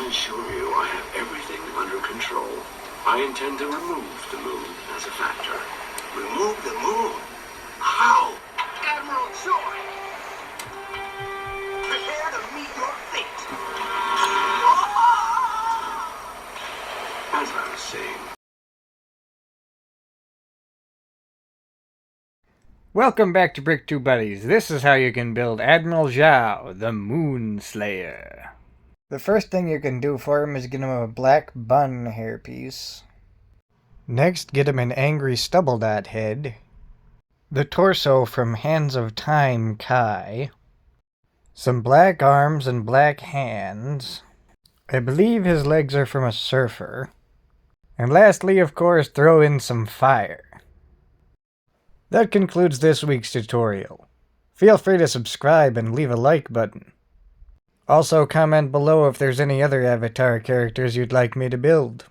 assure you I have everything under control. I intend to remove the moon as a factor. Remove the moon? How? Admiral Joy! Prepare to meet your fate! As I was saying... Welcome back to Brick 2 Buddies. This is how you can build Admiral Zhao, the Moon Slayer. The first thing you can do for him is get him a black bun hairpiece. Next, get him an angry stubble dot head. The torso from Hands of Time Kai. Some black arms and black hands. I believe his legs are from a surfer. And lastly, of course, throw in some fire. That concludes this week's tutorial. Feel free to subscribe and leave a like button. Also comment below if there's any other avatar characters you'd like me to build.